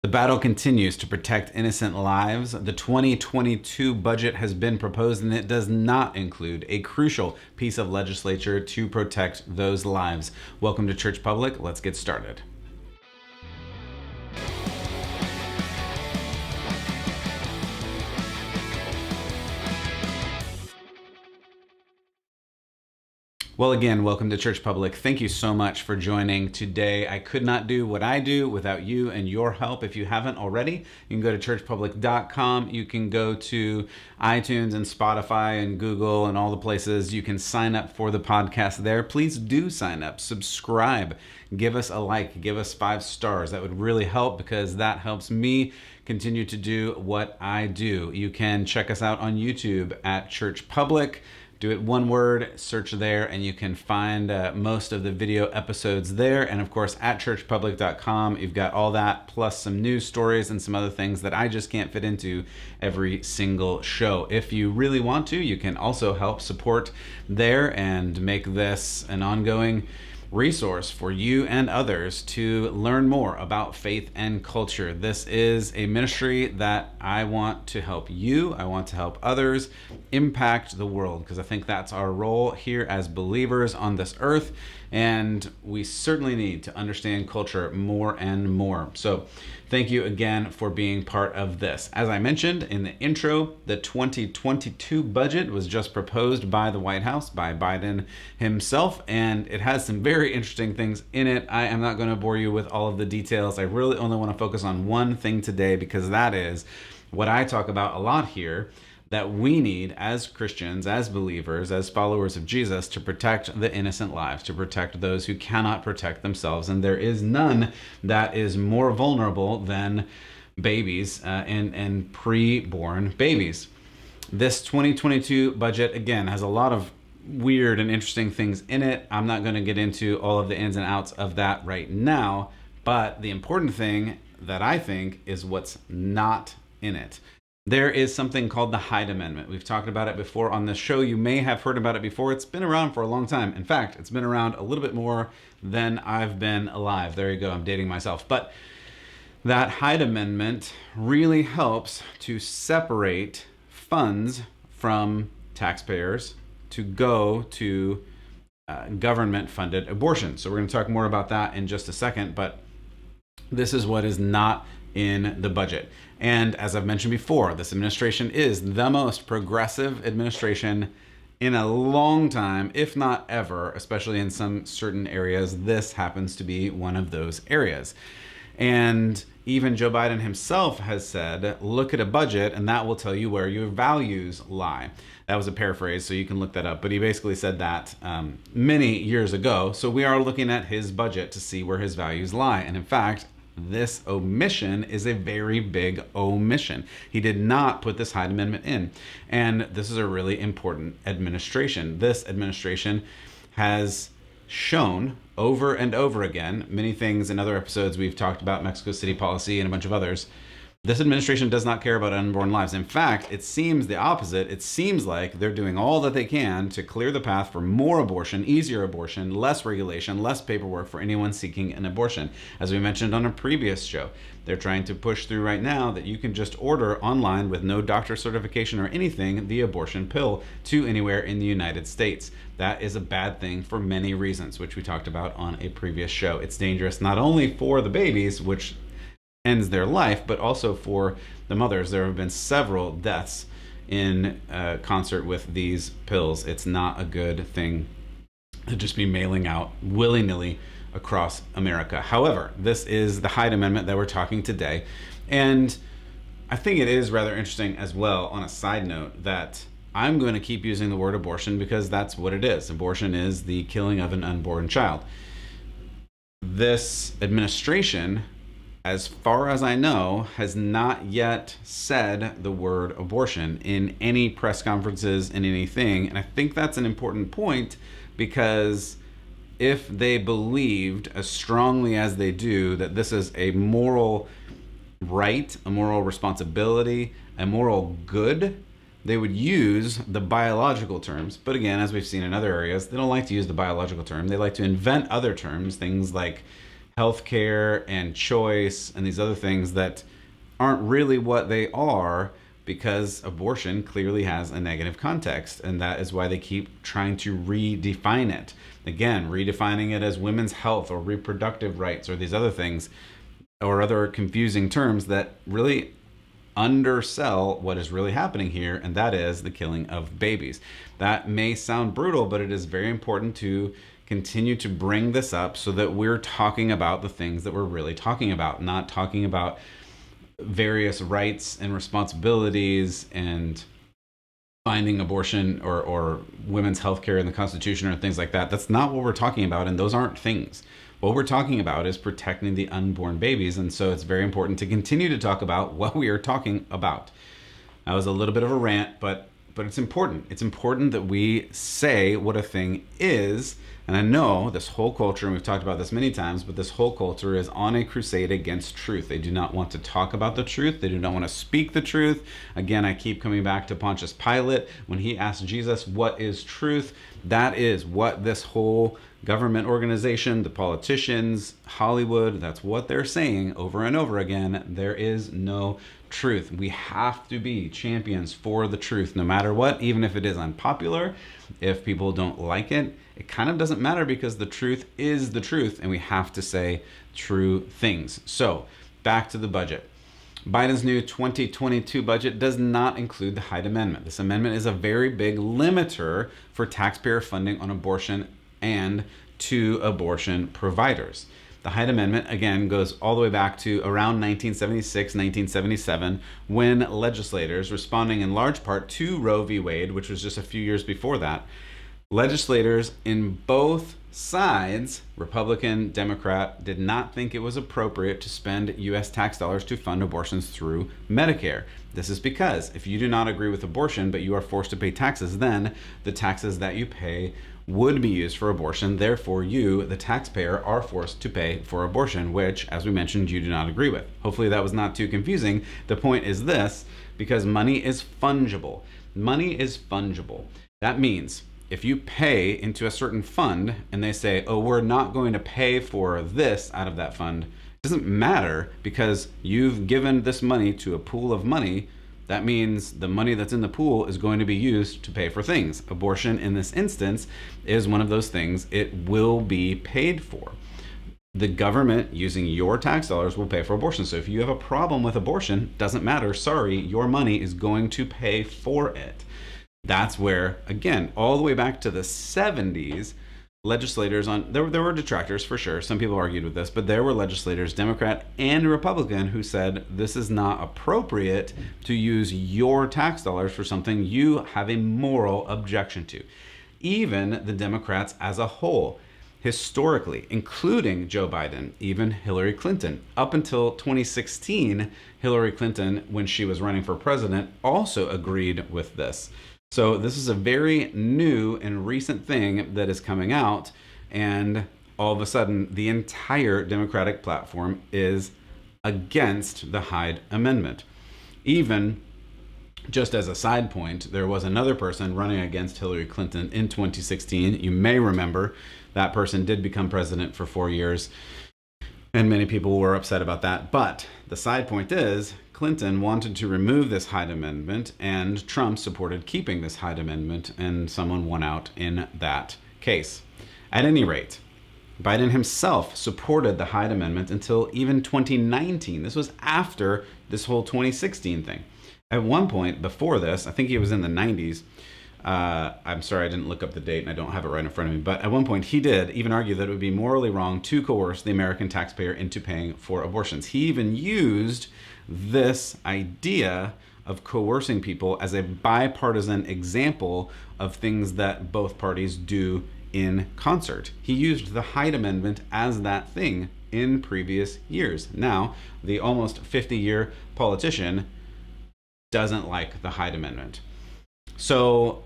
The battle continues to protect innocent lives. The 2022 budget has been proposed, and it does not include a crucial piece of legislature to protect those lives. Welcome to Church Public. Let's get started. Well, again, welcome to Church Public. Thank you so much for joining today. I could not do what I do without you and your help. If you haven't already, you can go to churchpublic.com. You can go to iTunes and Spotify and Google and all the places. You can sign up for the podcast there. Please do sign up, subscribe, give us a like, give us 5 stars. That would really help because that helps me continue to do what I do. You can check us out on YouTube at Church Public. Do it one word, search there, and you can find most of the video episodes there. And of course, at churchpublic.com, you've got all that, plus some news stories and some other things that I just can't fit into every single show. If you really want to, you can also help support there and make this an ongoing resource for you and others to learn more about faith and culture. This is a ministry that I want to help you. I want to help others impact the world because I think that's our role here as believers on this earth. And we certainly need to understand culture more and more. So thank you again for being part of this. As I mentioned in the intro, the 2022 budget was just proposed by the White House, by Biden himself, and it has some very interesting things in it. I am not going to bore you with all of the details. I really only want to focus on one thing today because that is what I talk about a lot here, that we need as Christians, as believers, as followers of Jesus to protect the innocent lives, to protect those who cannot protect themselves. And there is none that is more vulnerable than babies and pre-born babies. This 2022 budget, again, has a lot of weird and interesting things in it. I'm not going to get into all of the ins and outs of that right now, but the important thing that I think is what's not in it. There is something called the Hyde Amendment. We've talked about it before on this show. You may have heard about it before. It's been around for a long time. In fact, it's been around a little bit more than I've been alive. There you go. I'm dating myself. But that Hyde Amendment really helps to separate funds from taxpayers to go to government-funded abortion. So we're going to talk more about that in just a second. But this is what is not in the budget. And as I've mentioned before, this administration is the most progressive administration in a long time, if not ever, especially in some certain areas. This happens to be one of those areas. And even Joe Biden himself has said, look at a budget and that will tell you where your values lie. That was a paraphrase, so you can look that up. But he basically said that many years ago. So we are looking at his budget to see where his values lie. And in fact, this omission is a very big omission. He did not put this Hyde Amendment in. And this is a really important administration. This administration has shown over and over again, many things in other episodes we've talked about, Mexico City policy and a bunch of others. This administration does not care about unborn lives. In fact, it seems the opposite. It seems like they're doing all that they can to clear the path for more abortion, easier abortion, less regulation, less paperwork for anyone seeking an abortion. As we mentioned on a previous show, they're trying to push through right now that you can just order online with no doctor certification or anything the abortion pill to anywhere in the United States. That is a bad thing for many reasons, which we talked about on a previous show. It's dangerous not only for the babies, which ends their life, but also for the mothers. There have been several deaths in concert with these pills. It's not a good thing to just be mailing out willy-nilly across America. However, this is the Hyde Amendment that we're talking today. And I think it is rather interesting as well, on a side note, that I'm going to keep using the word abortion because that's what it is. Abortion is the killing of an unborn child. This administration, as far as I know, has not yet said the word abortion in any press conferences, in anything. And I think that's an important point because if they believed as strongly as they do that this is a moral right, a moral responsibility, a moral good, they would use the biological terms. But again, as we've seen in other areas, they don't like to use the biological term. They like to invent other terms, things like healthcare and choice and these other things that aren't really what they are, because abortion clearly has a negative context, and that is why they keep trying to redefine it. Again, redefining it as women's health or reproductive rights or these other things, or other confusing terms that really undersell what is really happening here, and that is the killing of babies. That may sound brutal, but it is very important to continue to bring this up so that we're talking about the things that we're really talking about, not talking about various rights and responsibilities and finding abortion or women's health care in the Constitution or things like that. That's not what we're talking about, and those aren't things. What we're talking about is protecting the unborn babies, and so it's very important to continue to talk about what we are talking about. That was a little bit of a rant, but it's important. It's important that we say what a thing is. And I know this whole culture, and we've talked about this many times, but this whole culture is on a crusade against truth. They do not want to talk about the truth. They do not want to speak the truth. Again, I keep coming back to Pontius Pilate. When he asked Jesus, what is truth? That is what this whole government organization, the politicians, Hollywood, that's what they're saying over and over again. There is no truth. We have to be champions for the truth, no matter what, even if it is unpopular. If people don't like it, it kind of doesn't matter, because the truth is the truth, and we have to say true things. So back to the budget. Biden's new 2022 budget does not include the Hyde Amendment. This amendment is a very big limiter for taxpayer funding on abortion and to abortion providers. The Hyde Amendment, again, goes all the way back to around 1976, 1977, when legislators, responding in large part to Roe v. Wade, which was just a few years before that, legislators in both sides, Republican, Democrat, did not think it was appropriate to spend U.S. tax dollars to fund abortions through Medicare. This is because if you do not agree with abortion, but you are forced to pay taxes, then the taxes that you pay would be used for abortion. Therefore, you, the taxpayer, are forced to pay for abortion, which, as we mentioned, you do not agree with. Hopefully that was not too confusing. The point is this, because money is fungible. Money is fungible. That means if you pay into a certain fund and they say, oh, we're not going to pay for this out of that fund, it doesn't matter, because you've given this money to a pool of money. That means the money that's in the pool is going to be used to pay for things. Abortion, in this instance, is one of those things. It will be paid for. The government, using your tax dollars, will pay for abortion. So if you have a problem with abortion, doesn't matter. Sorry, your money is going to pay for it. That's where, again, all the way back to the 70s, legislators there were detractors for sure. Some people argued with this, but there were legislators, Democrat and Republican, who said this is not appropriate to use your tax dollars for something you have a moral objection to. Even the Democrats as a whole, historically, including Joe Biden, even Hillary Clinton. Up until 2016, Hillary Clinton, when she was running for president, also agreed with this. So this is a very new and recent thing that is coming out, and all of a sudden the entire Democratic platform is against the Hyde Amendment. Even, just as a side point, there was another person running against Hillary Clinton in 2016. You may remember that person did become president for 4 years, and many people were upset about that. But the side point is, Clinton wanted to remove this Hyde Amendment, and Trump supported keeping this Hyde Amendment, and someone won out in that case. At any rate, Biden himself supported the Hyde Amendment until even 2019. This was after this whole 2016 thing. At one point before this, I think he was in the 90s, I'm sorry, I didn't look up the date and I don't have it right in front of me, but at one point he did even argue that it would be morally wrong to coerce the American taxpayer into paying for abortions. He even used this idea of coercing people as a bipartisan example of things that both parties do in concert. He used the Hyde Amendment as that thing in previous years. Now, the almost 50-year politician doesn't like the Hyde Amendment. So,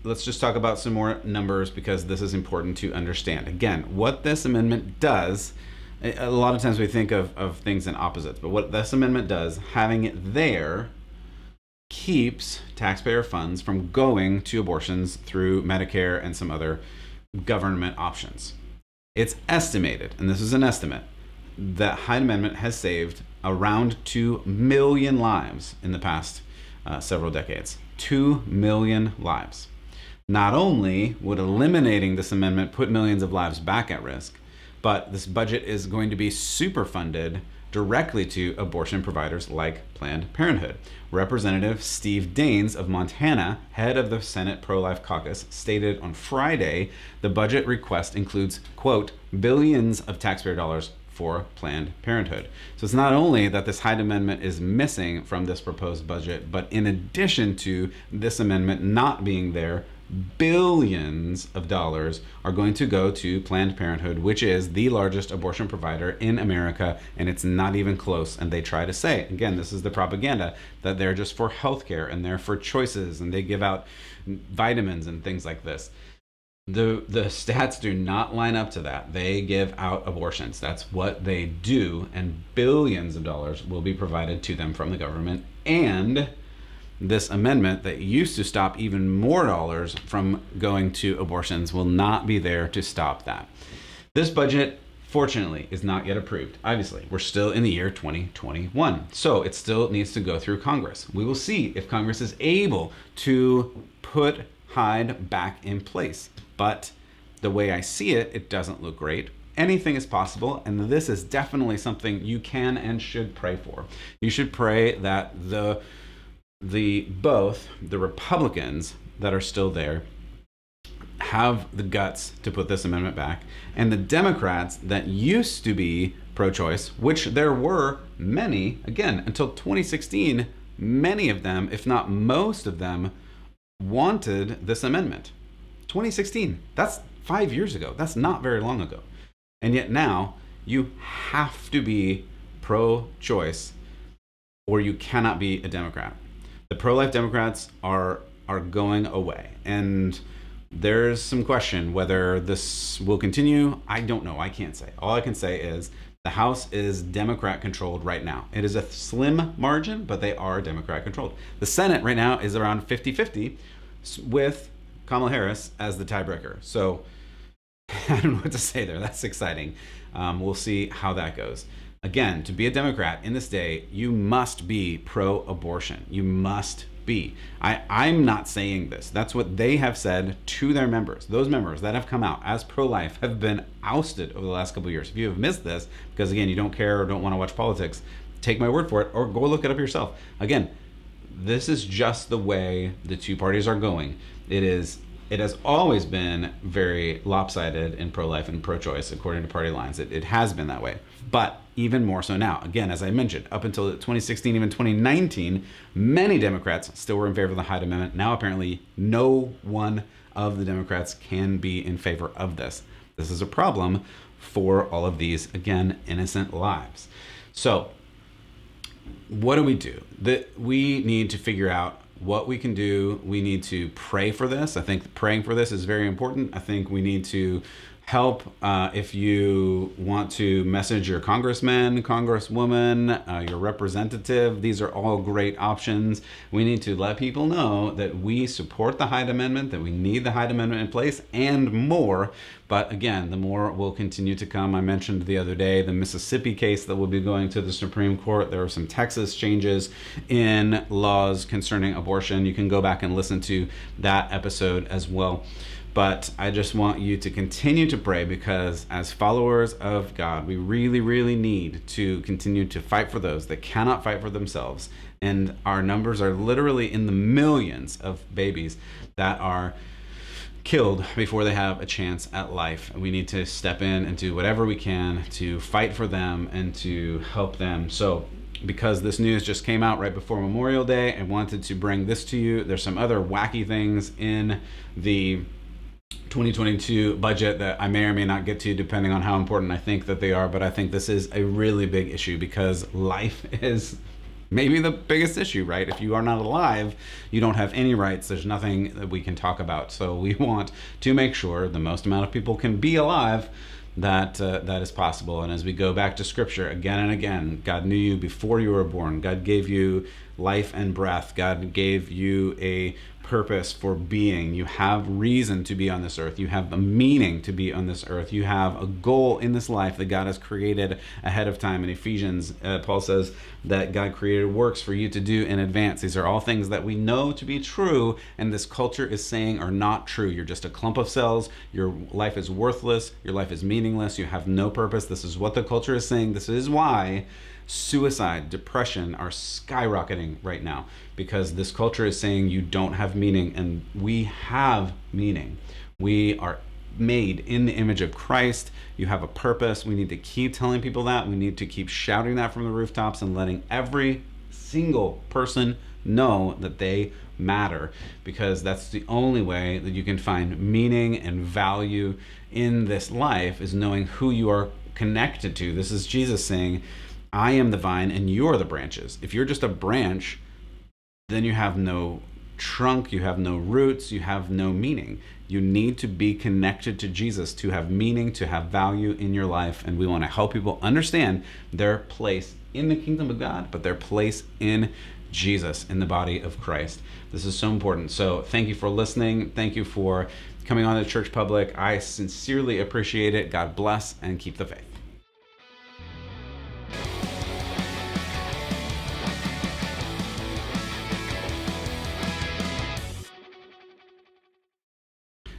let's just talk about some more numbers, because this is important to understand. Again, what this amendment does, a lot of times we think of things in opposites, but what this amendment does, having it there, keeps taxpayer funds from going to abortions through Medicare and some other government options. It's estimated, and this is an estimate, that Hyde Amendment has saved around 2 million lives in the past several decades. 2 million lives. Not only would eliminating this amendment put millions of lives back at risk, but this budget is going to be super funded directly to abortion providers like Planned Parenthood. Representative Steve Daines of Montana, head of the Senate Pro-Life Caucus, stated on Friday the budget request includes, quote, billions of taxpayer dollars for Planned Parenthood. So it's not only that this Hyde Amendment is missing from this proposed budget, but in addition to this amendment not being there, billions of dollars are going to go to Planned Parenthood, which is the largest abortion provider in America, and it's not even close. And they try to say, again, this is the propaganda, that they're just for healthcare and they're for choices and they give out vitamins and things like this. The stats do not line up to that. They give out abortions. That's what they do, and billions of dollars will be provided to them from the government. And this amendment that used to stop even more dollars from going to abortions will not be there to stop that. This budget, fortunately, is not yet approved. Obviously, we're still in the year 2021, so it still needs to go through Congress. We will see if Congress is able to put Hyde back in place. But the way I see it, it doesn't look great. Anything is possible, and this is definitely something you can and should pray for. You should pray that both the Republicans that are still there have the guts to put this amendment back, and the Democrats that used to be pro-choice, which there were many, again, until 2016, many of them, if not most of them, wanted this amendment. 2016, that's 5 years ago. That's not very long ago. And yet now you have to be pro-choice or you cannot be a Democrat. The pro-life Democrats are going away. And there's some question whether this will continue. I don't know. I can't say. All I can say is the House is Democrat controlled right now. It is a slim margin, but they are Democrat controlled. The Senate right now is around 50-50 with Kamala Harris as the tiebreaker. So I don't know what to say there. That's exciting. We'll see how that goes. Again, to be a Democrat in this day, you must be pro-abortion. You must be. I'm not saying this. That's what they have said to their members. Those members that have come out as pro-life have been ousted over the last couple of years. If you have missed this, because again, you don't care or don't want to watch politics, take my word for it or go look it up yourself. Again, this is just the way the two parties are going. It has always been very lopsided in pro-life and pro-choice according to party lines. It has been that way, but even more so now. Again, as I mentioned, up until 2016, even 2019, many Democrats still were in favor of the Hyde Amendment. Now apparently no one of the Democrats can be in favor of this. This is a problem for all of these, again, innocent lives. So what do? We need to figure out what we can do. We need to pray for this. I think praying for this is very important. I think we need to help if you want to message your congressman, congresswoman, your representative. These are all great options. We need to let people know that we support the Hyde Amendment, that we need the Hyde Amendment in place, and more. But again, the more will continue to come. I mentioned the other day the Mississippi case that will be going to the Supreme Court. There are some Texas changes in laws concerning abortion. You can go back and listen to that episode as well. But I just want you to continue to pray, because as followers of God, we really, really need to continue to fight for those that cannot fight for themselves. And our numbers are literally in the millions of babies that are killed before they have a chance at life. We need to step in and do whatever we can to fight for them and to help them. So because this news just came out right before Memorial Day, I wanted to bring this to you. There's some other wacky things in the 2022 budget that I may or may not get to depending on how important I think that they are, but I think this is a really big issue because life is maybe the biggest issue, right? If you are not alive, you don't have any rights. There's nothing that we can talk about. So we want to make sure the most amount of people can be alive that is possible. And as we go back to scripture again and again, God knew you before you were born. God gave you life and breath. God gave you a purpose for being. You have reason to be on this earth. You have a meaning to be on this earth. You have a goal in this life that God has created ahead of time. In Ephesians, Paul says that God created works for you to do in advance. These are all things that we know to be true, and this culture is saying are not true. You're just a clump of cells. Your life is worthless. Your life is meaningless. You have no purpose. This is what the culture is saying. This is why suicide, depression are skyrocketing right now, because this culture is saying you don't have meaning, and we have meaning. We are made in the image of Christ. You have a purpose. We need to keep telling people that. We need to keep shouting that from the rooftops and letting every single person know that they matter, because that's the only way that you can find meaning and value in this life, is knowing who you are connected to. This is Jesus saying, I am the vine and you're the branches. If you're just a branch, then you have no trunk, you have no roots, you have no meaning. You need to be connected to Jesus to have meaning, to have value in your life. And we want to help people understand their place in the kingdom of God, but their place in Jesus, in the body of Christ. This is so important. So thank you for listening. Thank you for coming on to Church Public. I sincerely appreciate it. God bless, and keep the faith.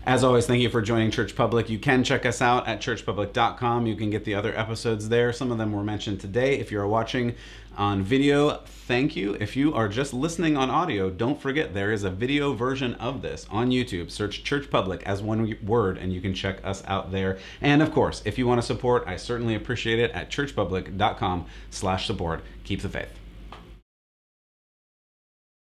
As always, thank you for joining Church Public. You can check us out at churchpublic.com. You can get the other episodes there. Some of them were mentioned today. If you're watching on video, thank you. If you are just listening on audio, don't forget there is a video version of this on YouTube. Search Church Public as one word, and you can check us out there. And of course, if you want to support, I certainly appreciate it at churchpublic.com/support. Keep the faith.